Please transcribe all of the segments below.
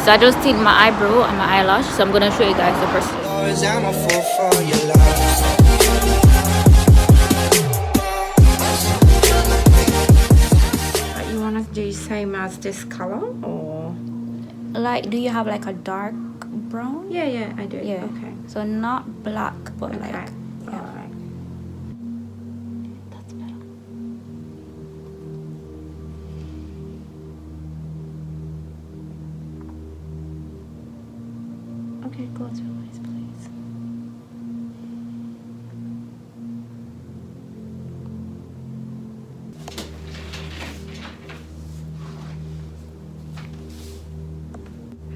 So I just tint my eyebrow and my eyelash. So I'm gonna show you guys the process. You wanna do same as this color or? Like, do you have like a dark brown? Yeah, I do. Yeah. Okay. So not black, but Okay. like, yeah. Alright. That's better. Okay, close your eyes, please.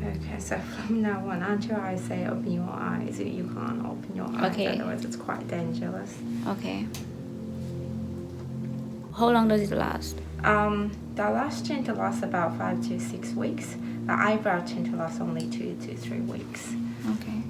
Okay, so from now on, until I say open your eyes, you can't open your eyes. Okay. Otherwise, it's quite dangerous. Okay. How long does it last? The lash tint lasts about 5 to 6 weeks. The eyebrow tint lasts only 2 to 3 weeks. Okay.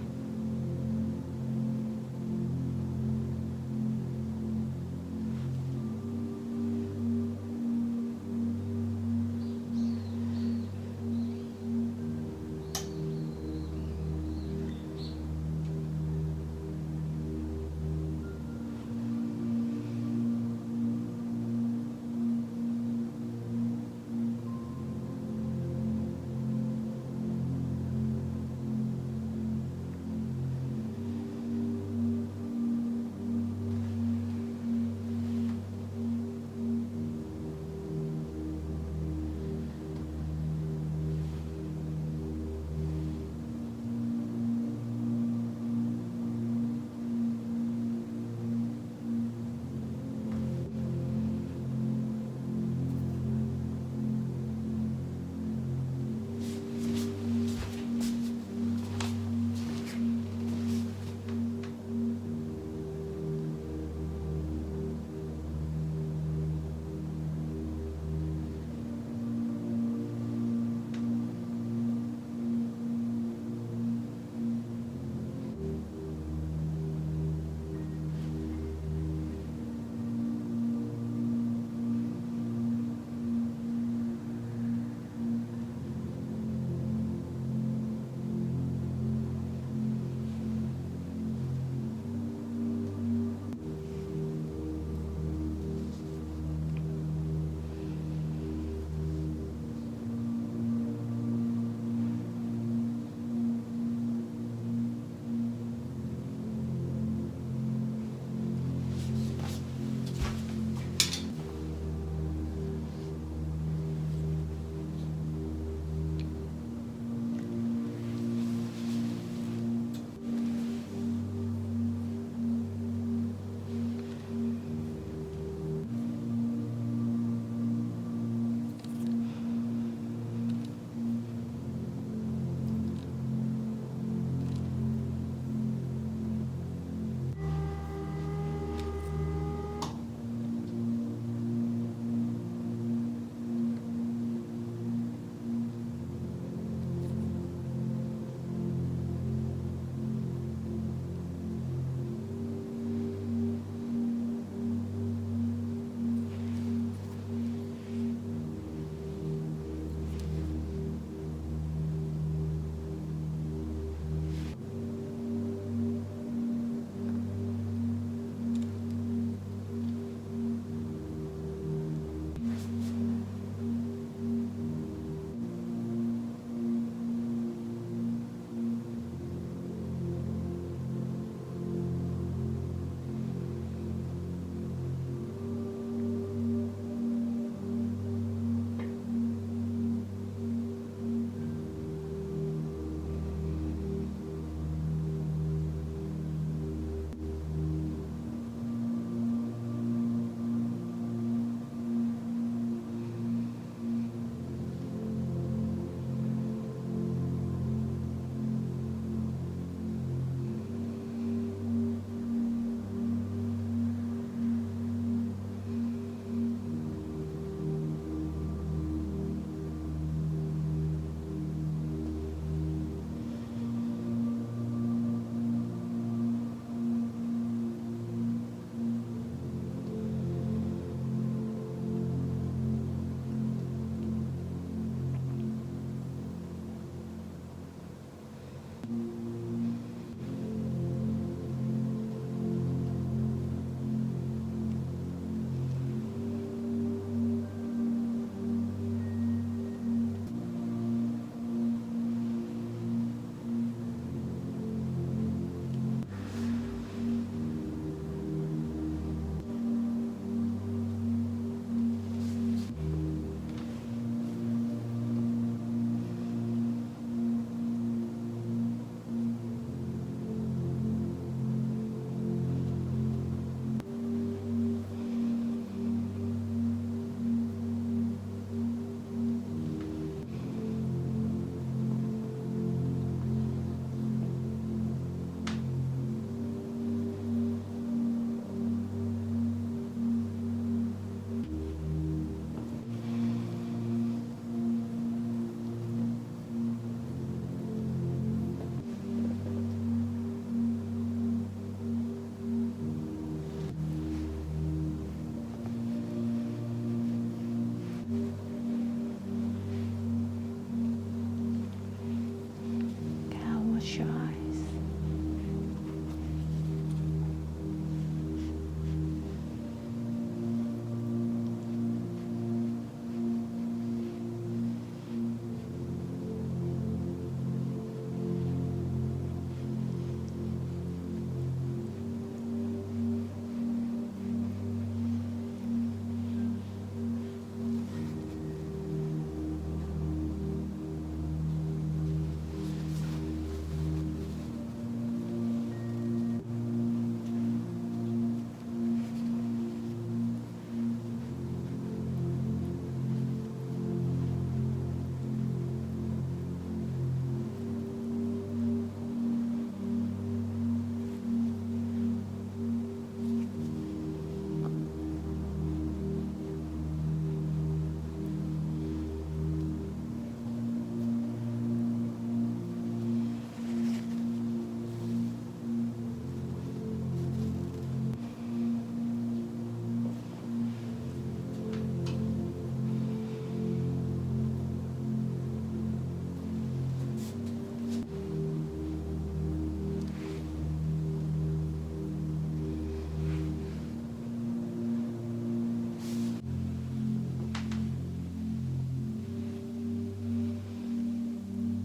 Wash your eyes.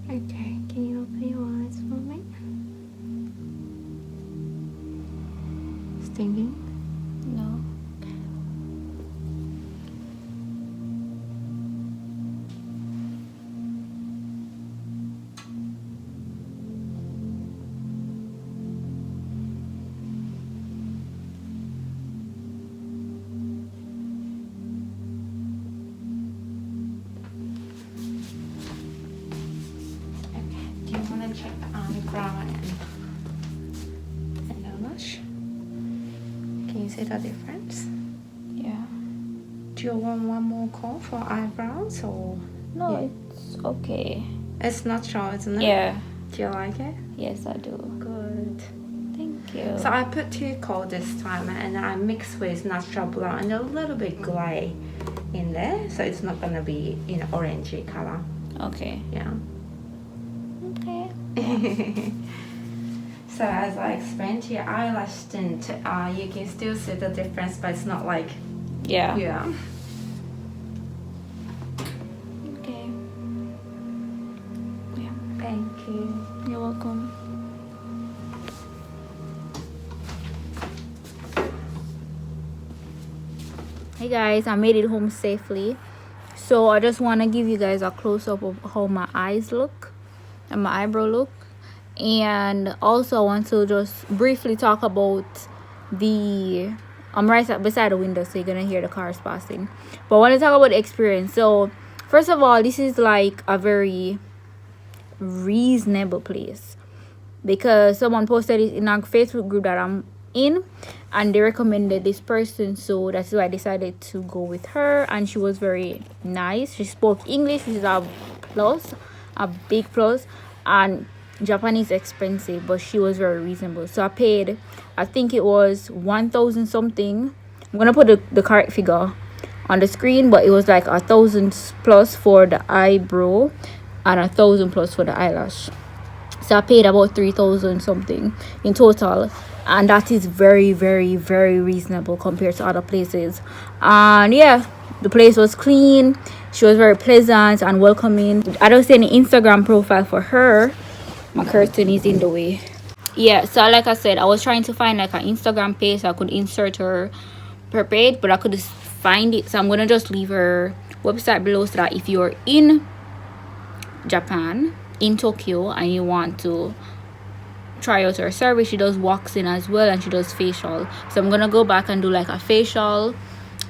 Okay, can you open your eyes for me? Stinging? No. Okay, do you want to check the eyebrow and eyelash? Can you see the difference? Yeah. Do you want one more coat for eyebrows or? No, Yeah. it's okay. It's natural, isn't it? Yeah. Do you like it? Yes, I do. Good. Thank you. So I put 2 coats this time and I mix with natural brown and a little bit gray in there, so it's not gonna be in orangey color. Okay. Yeah. Okay. So as I explained to your eyelash tint, you can still see the difference, but it's not like Yeah. yeah. Okay. Yeah. Thank you. You're welcome. Hey guys, I made it home safely. So I just want to give you guys a close-up of how my eyes look and my eyebrow look. And also I want to just briefly talk about the I'm right beside the window, so you're gonna hear the cars passing. But I want to talk about the experience. So first of all, this is like a very reasonable place, because someone posted it in a Facebook group that I'm in, and they recommended this person, so that's why I decided to go with her. And she was very nice. She spoke English, which is a plus, a big plus. And Japan is expensive, but she was very reasonable. So I paid, I think it was 1,000 something. I'm gonna put the correct figure on the screen, but it was like 1,000 plus for the eyebrow and 1,000 plus for the eyelash. So so I paid about 3,000 something in total, and that is very, very, very reasonable compared to other places. And yeah, the place was clean, she was very pleasant and welcoming. I don't see any Instagram profile for her. My curtain is in the way. Yeah, so like I said, I was trying to find like an Instagram page so I could insert her page, but I couldn't find it. So I'm gonna just leave her website below, so that if you're in Japan, in Tokyo, and you want to try out her service, she does waxing as well, and she does facial. So I'm gonna go back and do like a facial,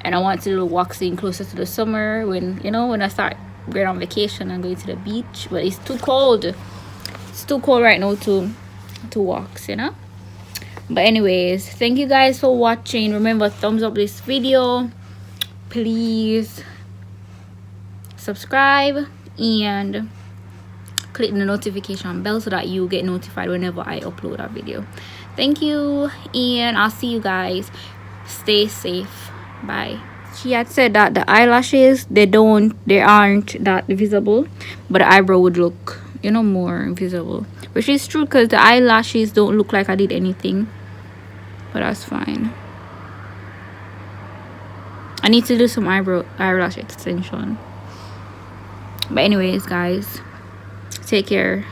and I want to do waxing closer to the summer, when when I start going on vacation and going to the beach. But it's too cold. It's too cold right now to wax, But anyways, thank you guys for watching. Remember, thumbs up this video, please subscribe and click the notification bell so that you get notified whenever I upload a video. Thank you, and I'll see you guys. Stay safe. Bye. She had said that the eyelashes, they aren't that visible, but the eyebrow would look more visible, which is true, because the eyelashes don't look like I did anything, but that's fine. I need to do some eyelash extension. But anyways, guys, take care.